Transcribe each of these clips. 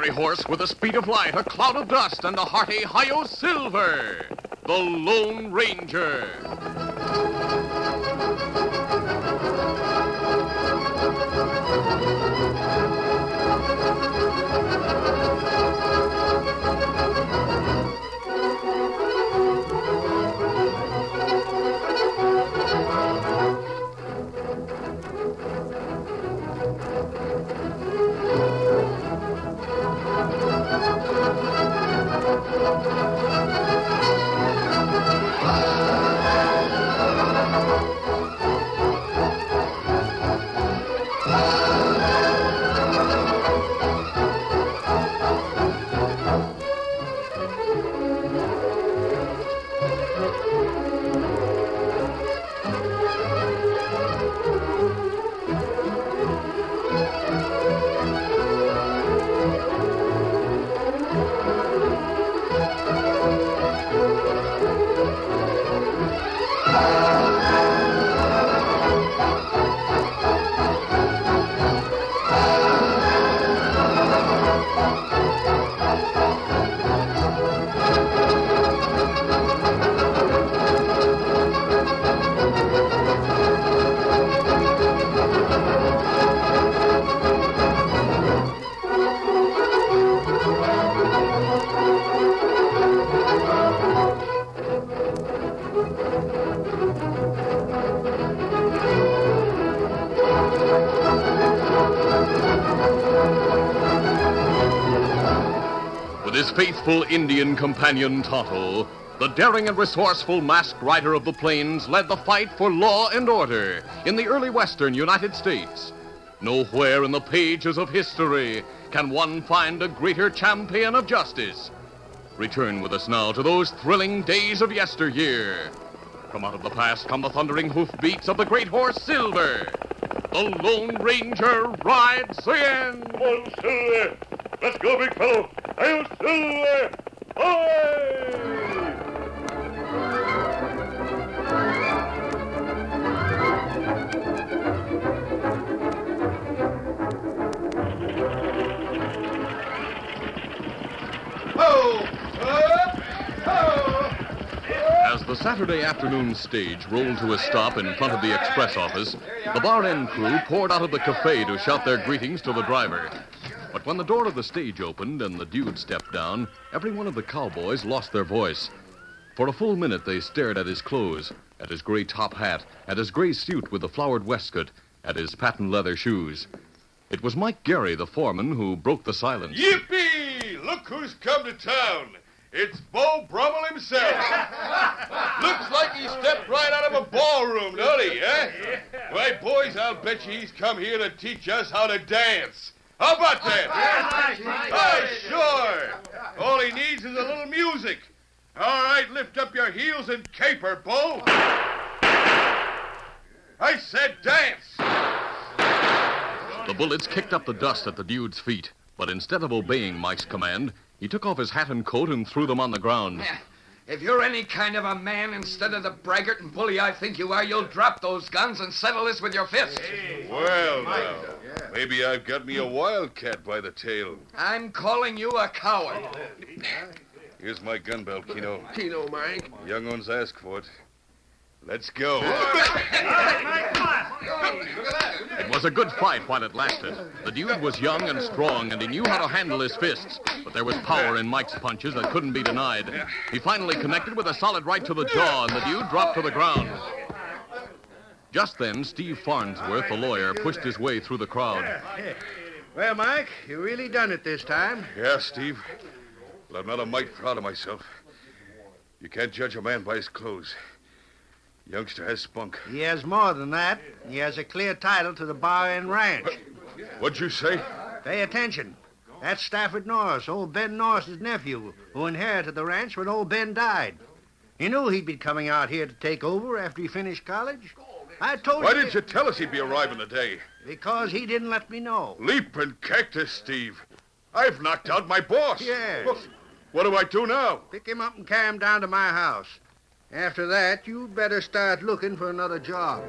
fiery horse with the speed of light, a cloud of dust, and a hearty Hi-Yo Silver, the Lone Ranger. With his faithful Indian companion Tonto, the daring and resourceful masked rider of the plains led the fight for law and order in the early western United States. Nowhere in the pages of history can one find a greater champion of justice. Return with us now to those thrilling days of yesteryear. From out of the past come the thundering hoofbeats of the great horse Silver. The Lone Ranger rides in. Come on, Silver. Let's go, big fellow. I'll Silver. Away! As the Saturday afternoon stage rolled to a stop in front of the express office, the bar end crew poured out of the cafe to shout their greetings to the driver. But when the door of the stage opened and the dude stepped down, every one of the cowboys lost their voice. For a full minute, they stared at his clothes, at his gray top hat, at his gray suit with the flowered waistcoat, at his patent leather shoes. It was Mike Gary, the foreman, who broke the silence. Yippee! Look who's come to town. It's Beau Brummel himself. Looks like he stepped right out of a ballroom, don't he, eh? Why, boys, I'll bet you he's come here to teach us how to dance. How about that? Why, sure. All he needs is a little music. All right, lift up your heels and caper, Beau. I said dance. The bullets kicked up the dust at the dude's feet, but instead of obeying Mike's command, he took off his hat and coat and threw them on the ground. If you're any kind of a man instead of the braggart and bully I think you are, you'll drop those guns and settle this with your fists. Well, now, maybe I've got me a wildcat by the tail. I'm calling you a coward. Here's my gun belt, Keno. Keno, Mike. Young ones ask for it. Let's go. It was a good fight while it lasted. The dude was young and strong, and he knew how to handle his fists. But there was power in Mike's punches that couldn't be denied. He finally connected with a solid right to the jaw, and the dude dropped to the ground. Just then, Steve Farnsworth, the lawyer, pushed his way through the crowd. Well, Mike, you really done it this time. Yeah, Steve. Well, I'm not a mite proud of myself. You can't judge a man by his clothes. Youngster has spunk. He has more than that. He has a clear title to the Bar End Ranch. What'd you say? Pay attention. That's Stafford Norris, old Ben Norris's nephew, who inherited the ranch when old Ben died. He knew he'd be coming out here to take over after he finished college. I told you... Why didn't you tell us he'd be arriving today? Because he didn't let me know. Leaping cactus, Steve. I've knocked out my boss. Yes. Well, what do I do now? Pick him up and carry him down to my house. After that, you'd better start looking for another job.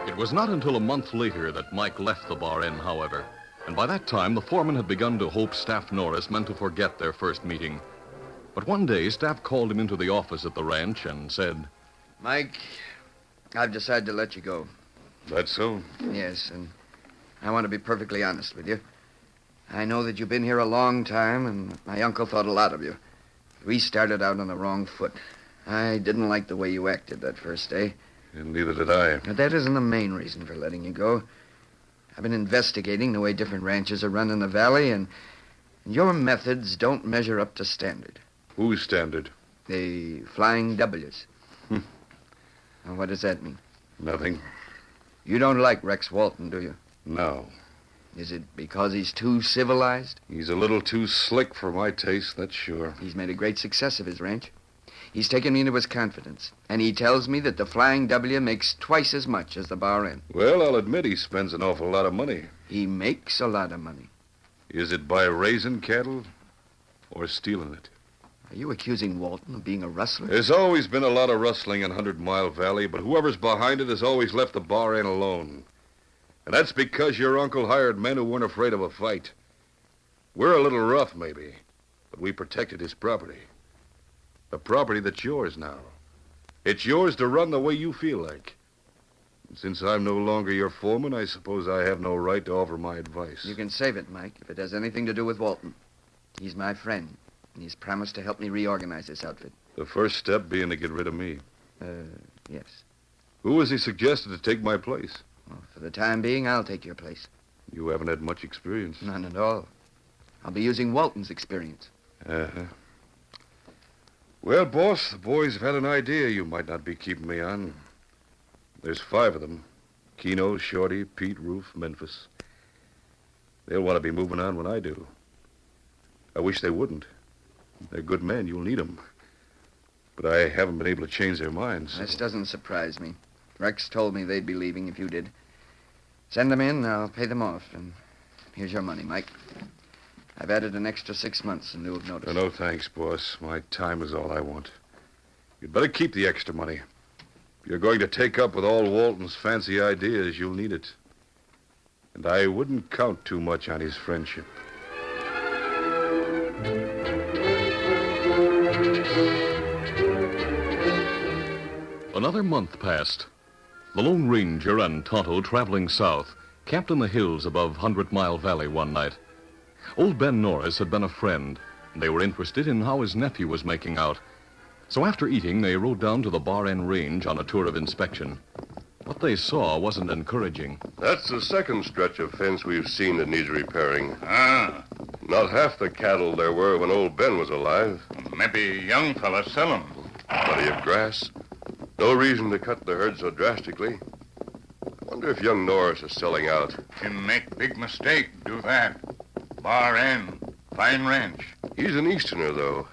It It was not until a month later that Mike left the Bar Inn, however. And by that time, the foreman had begun to hope Staff Norris meant to forget their first meeting. But one day, Staff called him into the office at the ranch and said, Mike, I've decided to let you go. That's so? Yes, and I want to be perfectly honest with you. I know that you've been here a long time, and my uncle thought a lot of you. We started out on the wrong foot. I didn't like the way you acted that first day. And neither did I. But that isn't the main reason for letting you go. I've been investigating the way different ranches are run in the valley, and your methods don't measure up to standard. Whose standard? The Flying W's. Now, what does that mean? Nothing. You don't like Rex Walton, do you? No. Is it because he's too civilized? He's a little too slick for my taste, that's sure. He's made a great success of his ranch. He's taken me into his confidence, and he tells me that the Flying W makes twice as much as the Bar Inn. Well, I'll admit he spends an awful lot of money. He makes a lot of money. Is it by raising cattle or stealing it? Are you accusing Walton of being a rustler? There's always been a lot of rustling in 100 Mile Valley, but whoever's behind it has always left the Bar Inn alone. And that's because your uncle hired men who weren't afraid of a fight. We're a little rough, maybe, but we protected his property. The property that's yours now. It's yours to run the way you feel like. And since I'm no longer your foreman, I suppose I have no right to offer my advice. You can save it, Mike, if it has anything to do with Walton. He's my friend, and he's promised to help me reorganize this outfit. The first step being to get rid of me. Yes. Who has he suggested to take my place? Well, for the time being, I'll take your place. You haven't had much experience. None at all. I'll be using Walton's experience. Uh-huh. Well, boss, the boys have had an idea you might not be keeping me on. There's 5 of them. Keno, Shorty, Pete, Roof, Memphis. They'll want to be moving on when I do. I wish they wouldn't. They're good men. You'll need them. But I haven't been able to change their minds. This doesn't surprise me. Rex told me they'd be leaving if you did. Send them in, I'll pay them off. And here's your money, Mike. I've added an extra 6 months in lieu of notice. No, thanks, boss. My time is all I want. You'd better keep the extra money. If you're going to take up with all Walton's fancy ideas, you'll need it. And I wouldn't count too much on his friendship. Another month passed. The Lone Ranger and Tonto, traveling south, camped in the hills above 100 Mile Valley one night. Old Ben Norris had been a friend, and they were interested in how his nephew was making out. So after eating, they rode down to the Bar Inn Range on a tour of inspection. What they saw wasn't encouraging. That's the second stretch of fence we've seen that needs repairing. Ah, Not half the cattle there were when old Ben was alive. maybe young fellas sell 'em. Plenty of grass. No reason to cut the herd so drastically. I wonder if young Norris is selling out. Him make big mistake, do that. Bar Inn, fine ranch. He's an Easterner, though.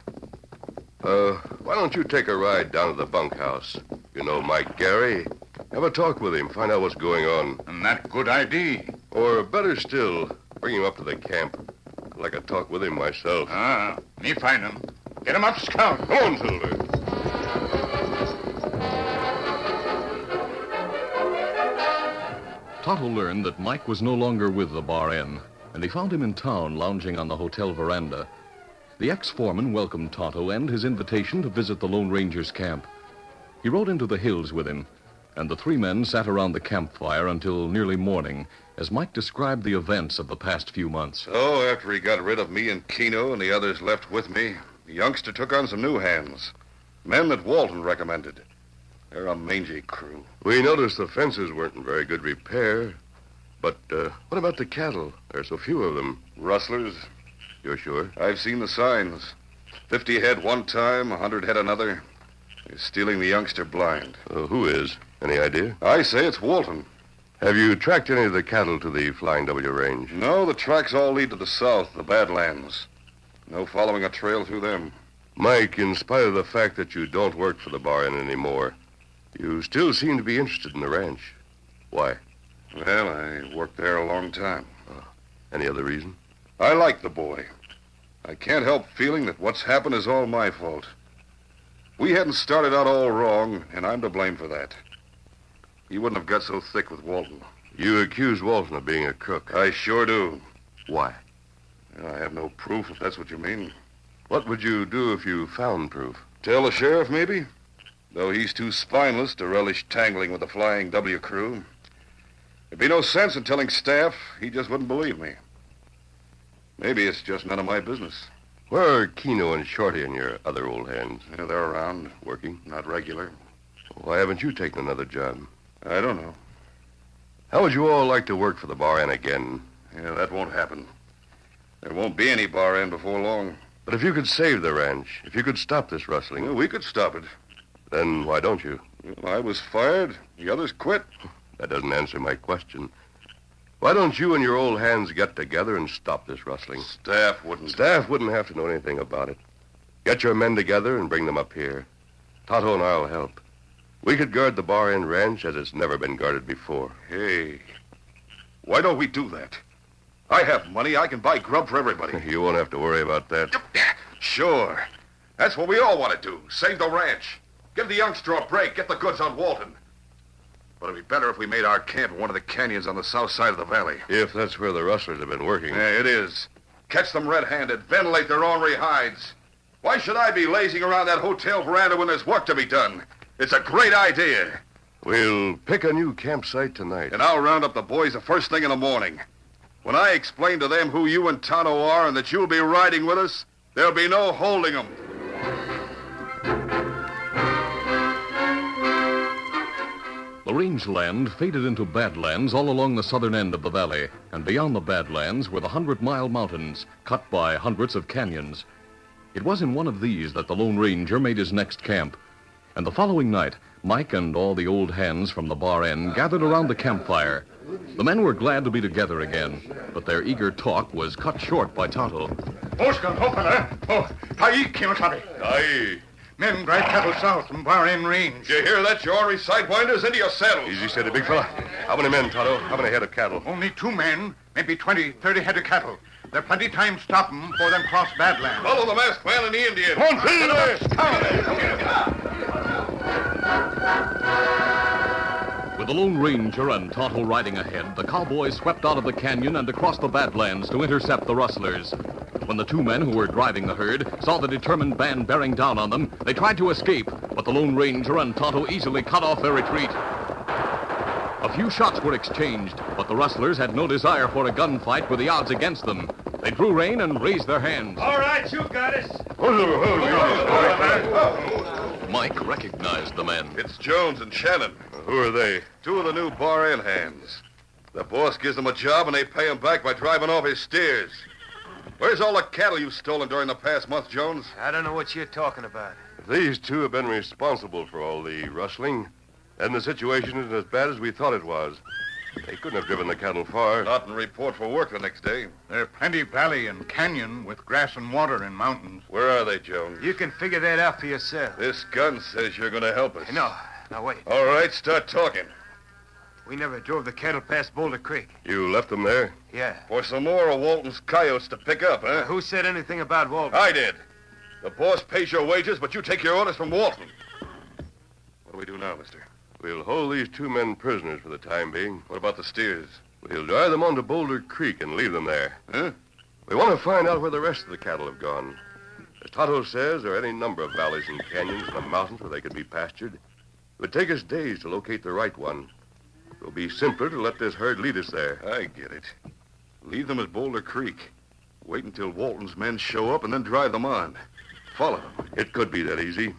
Why don't you take a ride down to the bunkhouse? You know Mike Gary. Have a talk with him, find out what's going on. And that good idea. Or better still, bring him up to the camp. I'd like to talk with him myself. Ah, me find 'em. Get 'em up, Scout. Come on, Silver. Tonto learned that Mike was no longer with the Bar Inn, and he found him in town lounging on the hotel veranda. The ex-foreman welcomed Tonto and his invitation to visit the Lone Ranger's camp. He rode into the hills with him, and the 3 men sat around the campfire until nearly morning as Mike described the events of the past few months. So, after he got rid of me and Keno and the others left with me, the youngster took on some new hands. Men that Walton recommended. They're a mangy crew. We noticed the fences weren't in very good repair. But what about the cattle? There's so few of them. Rustlers? You're sure? I've seen the signs. 50 head one time, 100 head another. They're stealing the youngster blind. Who is? Any idea? I say it's Walton. Have you tracked any of the cattle to the Flying W range? No, the tracks all lead to the south, the Badlands. No following a trail through them. Mike, in spite of the fact that you don't work for the Bar Inn anymore, you still seem to be interested in the ranch. Why? Well, I worked there a long time. Any other reason? I like the boy. I can't help feeling that what's happened is all my fault. We hadn't started out all wrong, and I'm to blame for that. he wouldn't have got so thick with Walton. You accuse Walton of being a crook. I sure do. Why? I have no proof, if that's what you mean. What would you do if you found proof? Tell the sheriff, maybe? Though he's too spineless to relish tangling with the Flying W crew. There'd be no sense in telling Staff. He just wouldn't believe me. Maybe it's just none of my business. Where are Keno and Shorty and your other old hands? Yeah, they're around. Working? Not regular. Why haven't you taken another job? I don't know. How would you all like to work for the Bar Inn again? Yeah, that won't happen. There won't be any Bar Inn before long. But if you could save the ranch, if you could stop this rustling... Well, we could stop it. Then why don't you? Well, I was fired. The others quit. That doesn't answer my question. Why don't you and your old hands get together and stop this rustling? Staff wouldn't. Staff wouldn't have to know anything about it. Get your men together and bring them up here. Tonto and I'll help. We could guard the Bar Inn ranch as it's never been guarded before. Hey, why don't we do that? I have money. I can buy grub for everybody. You won't have to worry about that. Sure. That's what we all want to do. Save the ranch. Give the youngster a break. Get the goods on Walton. But it'd be better if we made our camp in one of the canyons on the south side of the valley. If that's where the rustlers have been working. Yeah, it is. Catch them red-handed. Ventilate their ornery hides. Why should I be lazing around that hotel veranda when there's work to be done? It's a great idea. We'll pick a new campsite tonight. And I'll round up the boys the first thing in the morning. When I explain to them who you and Tonto are and that you'll be riding with us, there'll be no holding them. The rangeland faded into badlands all along the southern end of the valley, and beyond the badlands were the 100-mile mountains, cut by hundreds of canyons. It was in one of these that the Lone Ranger made his next camp. And the following night, Mike and all the old hands from the Bar Inn gathered around the campfire. The men were glad to be together again, but their eager talk was cut short by Tonto. Oskan, fella. Oh, Tai Kimasabi. Aye. Men drive cattle south from Bar Inn Range. Did you hear that, you ornery sidewinders? Into your saddles. Easy steady, big fella. How many men, Tonto? How many head of cattle? Only 2 men, maybe 20, 30 head of cattle. There's plenty time to stop 'em before them cross Badlands. Follow the masked man and the Indian. Come on, With the Lone Ranger and Tonto riding ahead, the cowboys swept out of the canyon and across the badlands to intercept the rustlers. When the 2 men who were driving the herd saw the determined band bearing down on them, they tried to escape, but the Lone Ranger and Tonto easily cut off their retreat. A few shots were exchanged, but the rustlers had no desire for a gunfight with the odds against them. They drew rein and raised their hands. All right, you got us. Mike recognized the men. It's Jones and Shannon. Who are they? 2 of the new Bar Inn hands. The boss gives them a job and they pay him back by driving off his steers. Where's all the cattle you've stolen during the past month, Jones? I don't know what you're talking about. If these 2 have been responsible for all the rustling, then the situation isn't as bad as we thought it was. They couldn't have driven the cattle far. Not in report for work the next day. There's plenty valley and canyon with grass and water and mountains. Where are they, Jones? You can figure that out for yourself. This gun says you're going to help us. No, now wait. All right, start talking. We never drove the cattle past Boulder Creek. You left them there? Yeah. For some more of Walton's coyotes to pick up, huh? Who said anything about Walton? I did. The boss pays your wages, but you take your orders from Walton. What do we do now, mister? We'll hold these 2 men prisoners for the time being. What about the steers? We'll drive them onto Boulder Creek and leave them there. Huh? We want to find out where the rest of the cattle have gone. As Tonto says, there are any number of valleys and canyons in the mountains where they could be pastured. It would take us days to locate the right one. It will be simpler to let this herd lead us there. I get it. Leave them at Boulder Creek. Wait until Walton's men show up and then drive them on. Follow them. It could be that easy.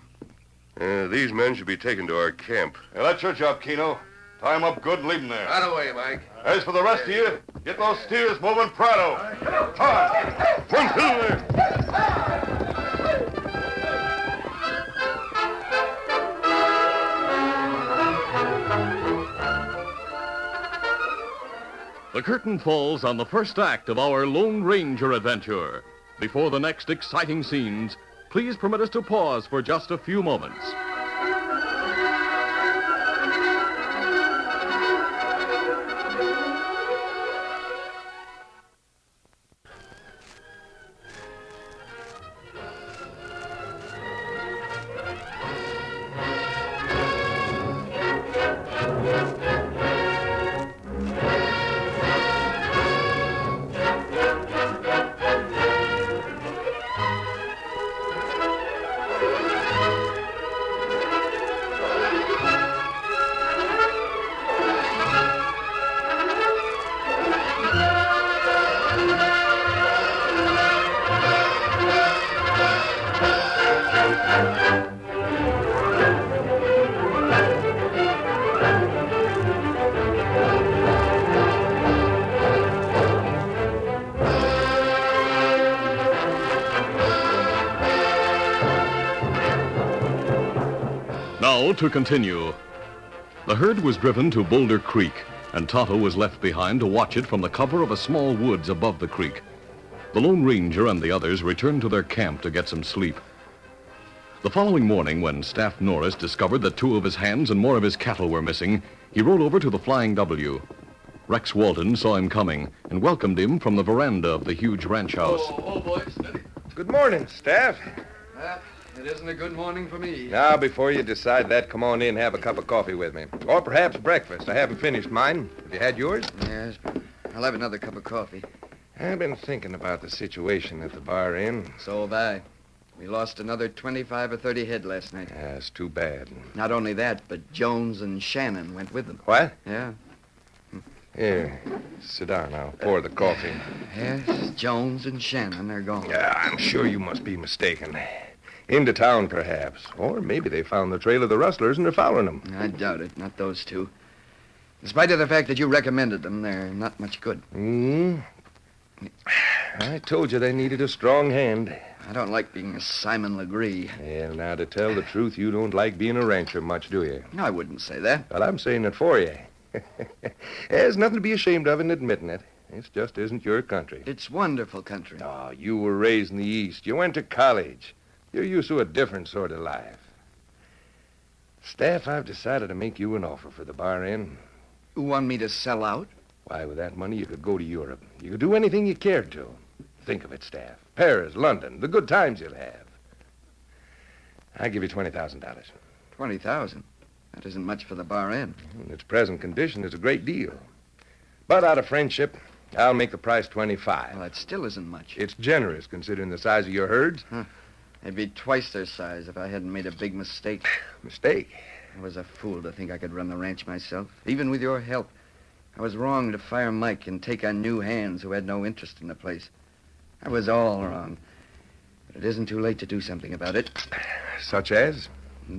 These men should be taken to our camp. Now, that's your job, Keno. Tie them up good and leave them there. Right away, Mike. As for the rest of you, get those steers moving Prado. Time. Run through there. The curtain falls on the first act of our Lone Ranger adventure. Before the next exciting scenes, please permit us to pause for just a few moments. Now to continue. The herd was driven to Boulder Creek, and Tonto was left behind to watch it from the cover of a small woods above the creek. The Lone Ranger and the others returned to their camp to get some sleep. The following morning, when Staff Norris discovered that 2 of his hands and more of his cattle were missing, he rode over to the Flying W. Rex Walton saw him coming and welcomed him from the veranda of the huge ranch house. Oh, boys, steady. Good morning, Staff. It isn't a good morning for me. Now, before you decide that, come on in and have a cup of coffee with me. Or perhaps breakfast. I haven't finished mine. Have you had yours? Yes, but I'll have another cup of coffee. I've been thinking about the situation at the Bar Inn. So have I. We lost another 25 or 30 head last night. That's too bad. Not only that, but Jones and Shannon went with them. What? Yeah. Here, sit down. I'll pour the coffee. Yes, Jones and Shannon are gone. Yeah, I'm sure you must be mistaken. Into town, perhaps. Or maybe they found the trail of the rustlers and are following them. I doubt it. Not those 2. In spite of the fact that you recommended them, they're not much good. I told you they needed a strong hand. I don't like being a Simon Legree. Well, now, to tell the truth, you don't like being a rancher much, do you? No, I wouldn't say that. Well, I'm saying it for you. There's nothing to be ashamed of in admitting it. It just isn't your country. It's wonderful country. Oh, you were raised in the East. You went to college. You're used to a different sort of life. Staff, I've decided to make you an offer for the Bar Inn. You want me to sell out? Why, with that money, you could go to Europe. You could do anything you cared to. Think of it, Staff. Paris, London, the good times you'll have. I'll give you $20,000. 20,000? That isn't much for the Bar Inn. In its present condition, it's a great deal. But out of friendship, I'll make the price 25. Well, that still isn't much. It's generous, considering the size of your herds. They'd be twice their size if I hadn't made a big mistake. Mistake? I was a fool to think I could run the ranch myself, even with your help. I was wrong to fire Mike and take on new hands who had no interest in the place. I was all wrong. But it isn't too late to do something about it. Such as?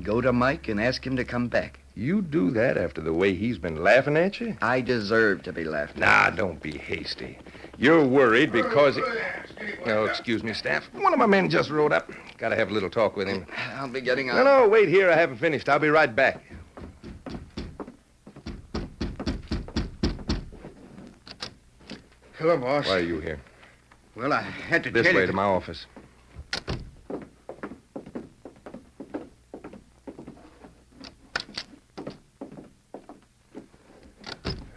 Go to Mike and ask him to come back. You do that after the way he's been laughing at you? I deserve to be laughed at. Nah, don't be hasty. You're worried because... Oh, excuse me, Staff. One of my men just rode up. Gotta have a little talk with him. I'll be getting on. No, wait here. I haven't finished. I'll be right back. Hello, boss. Why are you here? Well, I had to This tell way you... to my office.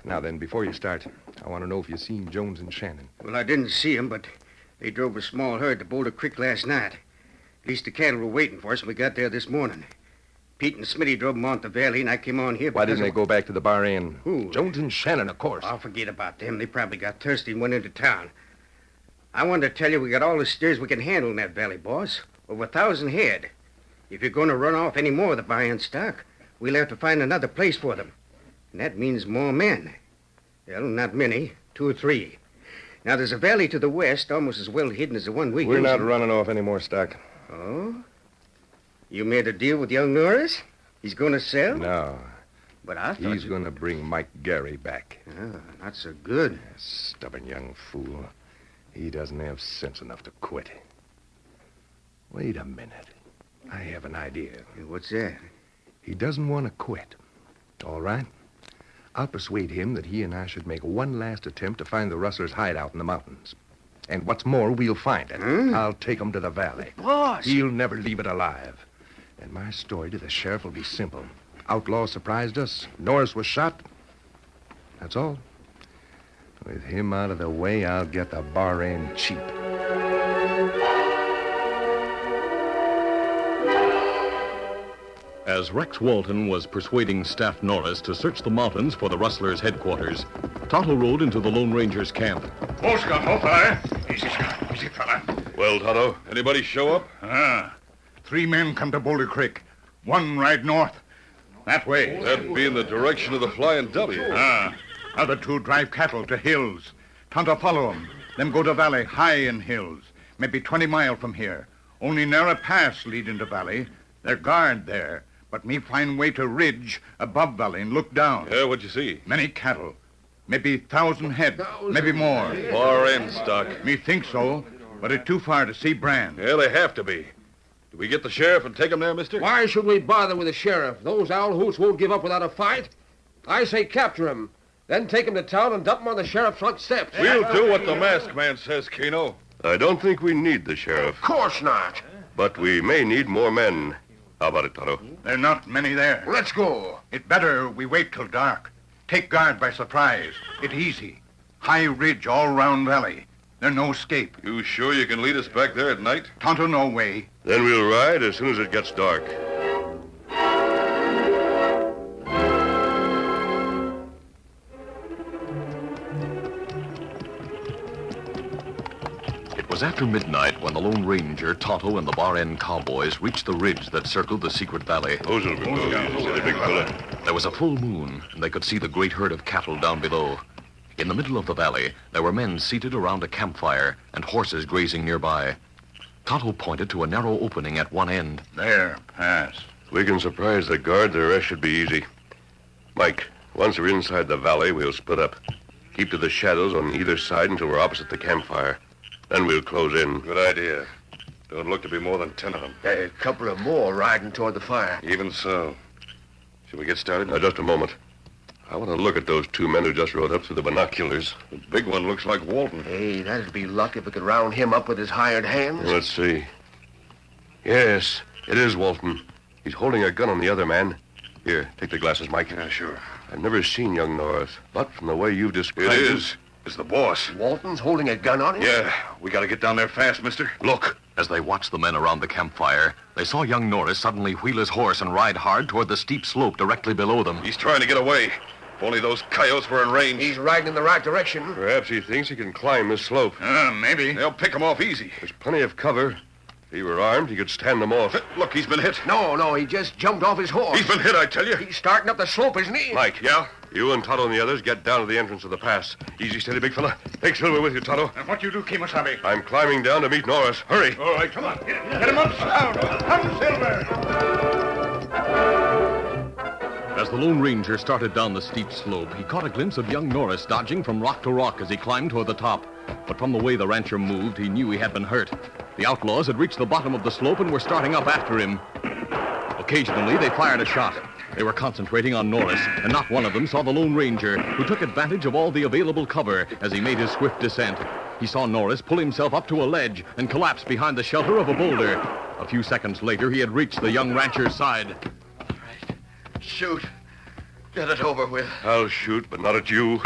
Now then, before you start, I want to know if you've seen Jones and Shannon. Well, I didn't see him, but they drove a small herd to Boulder Creek last night. At least the cattle were waiting for us when we got there this morning. Pete and Smitty drove them on to the valley, and I came on here Why didn't they go back to the Bar Inn? Who? Jones and Shannon, of course. I'll forget about them. They probably got thirsty and went into town. I wanted to tell you we got all the steers we can handle in that valley, boss. Over 1,000 head. If you're going to run off any more of the buy-in stock, we'll have to find another place for them. And that means more men. Well, not many. 2 or 3. Now, there's a valley to the west, almost as well hidden as the one We're not running off any more stock. Oh? You made a deal with young Norris? He's going to sell? No. But I thought... He's going to bring Mike Gary back. Oh, not so good. Stubborn young fool. He doesn't have sense enough to quit. Wait a minute. I have an idea. What's that? He doesn't want to quit. All right? I'll persuade him that he and I should make one last attempt to find the rustlers' hideout in the mountains. And what's more, we'll find it. I'll take him to the valley. Boss! He'll never leave it alive. And my story to the sheriff will be simple. Outlaws surprised us. Norris was shot. That's all. With him out of the way, I'll get the Bar Inn cheap. As Rex Walton was persuading Staff Norris to search the mountains for the rustlers' headquarters, Tonto rode into the Lone Ranger's camp. Oscar, hold there. Easy, sir. Easy, fella. Well, Tonto, anybody show up? 3 men come to Boulder Creek. 1 ride north. That way. That'd be in the direction of the Flying W. Other 2 drive cattle to hills. Tonto follow them. Them go to valley high in hills. Maybe 20 mile from here. Only narrow pass lead into valley. They're guard there. But me find way to ridge above valley and look down. Yeah, what'd you see? Many cattle. Maybe 1,000 head. Maybe more. Far end stock. Me think so, but it's too far to see Brand. Yeah, they have to be. Do we get the sheriff and take him there, mister? Why should we bother with the sheriff? Those owl hoots won't give up without a fight. I say capture him. Then take him to town and dump him on the sheriff's front steps. We'll do what the masked man says, Keno. I don't think we need the sheriff, Of course not. but we may need more men. How about it, Tonto? There are not many there. Let's go. It better we wait till dark. Take guard by surprise. It easy. High ridge all round valley. There no escape. You sure you can lead us back there at night? Tonto no way. Then we'll ride as soon as it gets dark. It was after midnight when the Lone Ranger, Tonto, and the Bar End cowboys reached the ridge that circled the secret valley. Those will be good, big fella. There was a full moon, and they could see the great herd of cattle down below. In the middle of the valley, there were men seated around a campfire and horses grazing nearby. Tonto pointed to a narrow opening at one end. There, pass. If we can surprise the guard, the rest should be easy. Mike, once we're inside the valley, we'll split up. Keep to the shadows on either side until we're opposite the campfire. Then we'll close in. Good idea. Don't look to be more than 10 of them. A couple of more riding toward the fire. Even so. Should we get started? Now, just a moment. I want to look at those two men who just rode up through the binoculars. The big one looks like Walton. Hey, that'd be luck if we could round him up with his hired hands. Let's see. Yes, it is Walton. He's holding a gun on the other man. Here, take the glasses, Mike. Yeah, sure. I've never seen young Norris, but from the way you've described It him- is. It's the boss. Walton's holding a gun on him? Yeah, we got to get down there fast, mister. Look! As they watched the men around the campfire, they saw young Norris suddenly wheel his horse and ride hard toward the steep slope directly below them. He's trying to get away. If only those coyotes were in range. He's riding in the right direction. Perhaps he thinks he can climb this slope. Maybe. They'll pick him off easy. There's plenty of cover. If he were armed, he could stand them off. Look, he's been hit. No, he just jumped off his horse. He's been hit, I tell you. He's starting up the slope, isn't he? Mike. Yeah? You and Tonto and the others get down to the entrance of the pass. Easy, steady, big fella. Take Silver with you, Tonto. And what you do, Kemosabe? I'm climbing down to meet Norris. Hurry. All right, come on. Get him up, down. Come, Silver. As the Lone Ranger started down the steep slope, he caught a glimpse of young Norris dodging from rock to rock as he climbed toward the top. But from the way the rancher moved, he knew he had been hurt. The outlaws had reached the bottom of the slope and were starting up after him. Occasionally, they fired a shot. They were concentrating on Norris, and not one of them saw the Lone Ranger, who took advantage of all the available cover as he made his swift descent. He saw Norris pull himself up to a ledge and collapse behind the shelter of a boulder. A few seconds later, he had reached the young rancher's side. Shoot. Get it over with. I'll shoot, but not at you.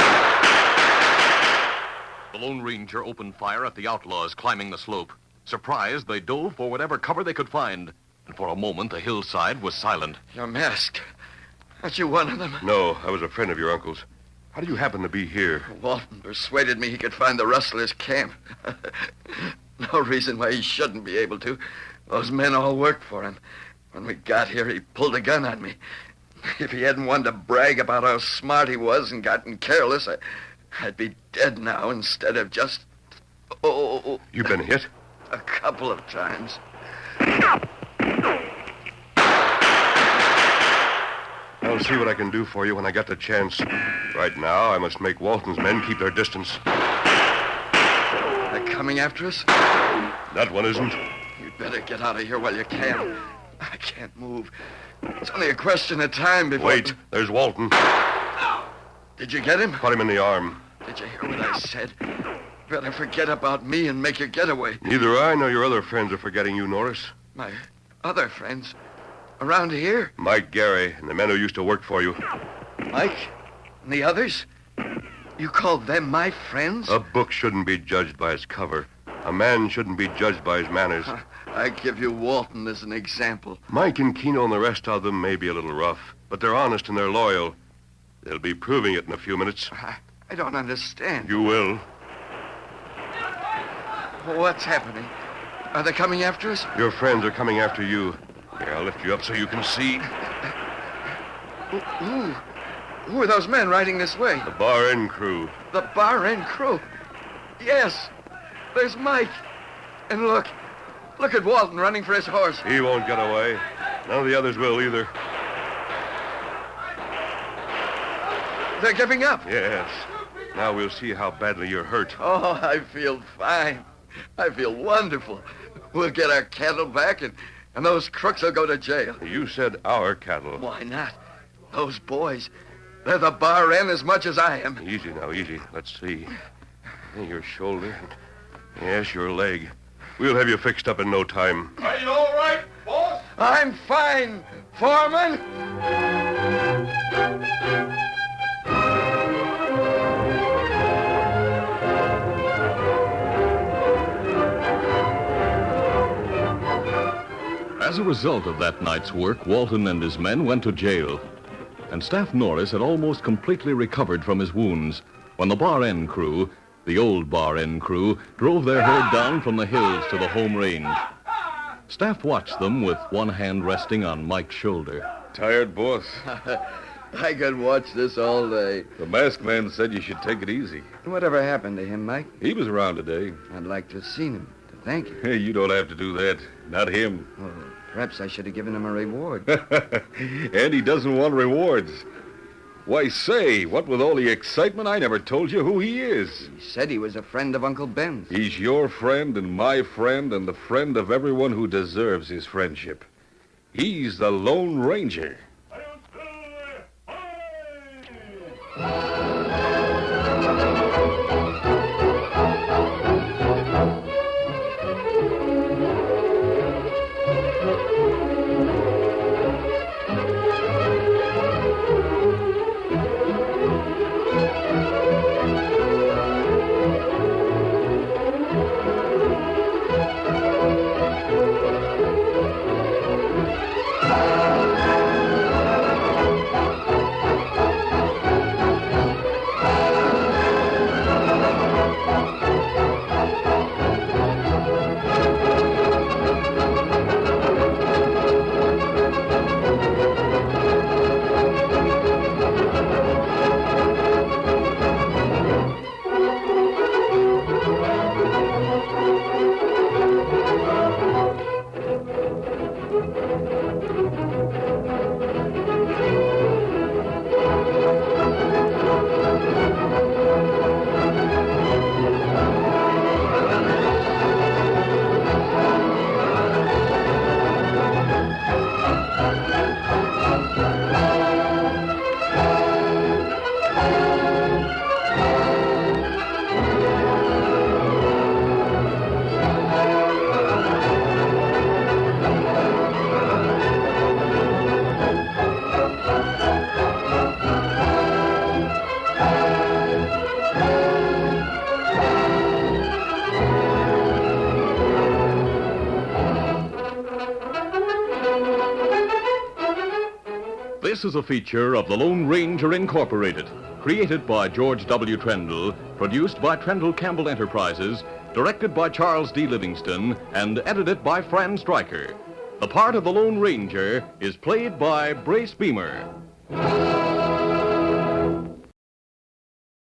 The Lone Ranger opened fire at the outlaws climbing the slope. Surprised, they dove for whatever cover they could find. And for a moment, the hillside was silent. You're masked. Aren't you one of them? No, I was a friend of your uncle's. How do you happen to be here? Walton persuaded me he could find the rustlers' camp. No reason why he shouldn't be able to. Those men all worked for him. When we got here, he pulled a gun on me. If he hadn't wanted to brag about how smart he was and gotten careless, I'd be dead now instead of just... Oh. You've been hit? A couple of times. I'll see what I can do for you when I get the chance. Right now, I must make Walton's men keep their distance. They're coming after us? That one isn't. You'd better get out of here while you can. I can't move. It's only a question of time before... Wait, there's Walton. Did you get him? Caught him in the arm. Did you hear what I said? Better forget about me and make your getaway. Neither I nor your other friends are forgetting you, Norris. My other friends? Around here? Mike Gary and the men who used to work for you. Mike? And the others? You call them my friends? A book shouldn't be judged by its cover. A man shouldn't be judged by his manners. I give you Walton as an example. Mike and Keno and the rest of them may be a little rough, but they're honest and they're loyal. They'll be proving it in a few minutes. I don't understand. You will. What's happening? Are they coming after us? Your friends are coming after you. Here, I'll lift you up so you can see. Who are those men riding this way? The Bar End crew. The Bar End crew? Yes. There's Mike. And look at Walton running for his horse. He won't get away. None of the others will either. They're giving up. Yes. Now we'll see how badly you're hurt. Oh, I feel fine. I feel wonderful. We'll get our cattle back, and those crooks will go to jail. You said our cattle. Why not? Those boys, they're the bar end as much as I am. Easy now, easy. Let's see. Your shoulder. Yes, your leg. We'll have you fixed up in no time. Are you all right, boss? I'm fine, Foreman. As a result of that night's work, Walton and his men went to jail. And Staff Norris had almost completely recovered from his wounds when the Bar N crew, the old Bar N crew, drove their herd down from the hills to the home range. Staff watched them with one hand resting on Mike's shoulder. Tired, boss? I could watch this all day. The masked man said you should take it easy. Whatever happened to him, Mike? He was around today. I'd like to have seen him. To thank you. Hey, you don't have to do that. Not him. Oh, perhaps I should have given him a reward. And he doesn't want rewards. Why, say, what with all the excitement, I never told you who he is. He said he was a friend of Uncle Ben's. He's your friend and my friend and the friend of everyone who deserves his friendship. He's the Lone Ranger. This is a feature of the Lone Ranger Incorporated, created by George W. Trendle, produced by Trendle Campbell Enterprises, directed by Charles D. Livingston, and edited by Fran Stryker. The part of the Lone Ranger is played by Brace Beamer.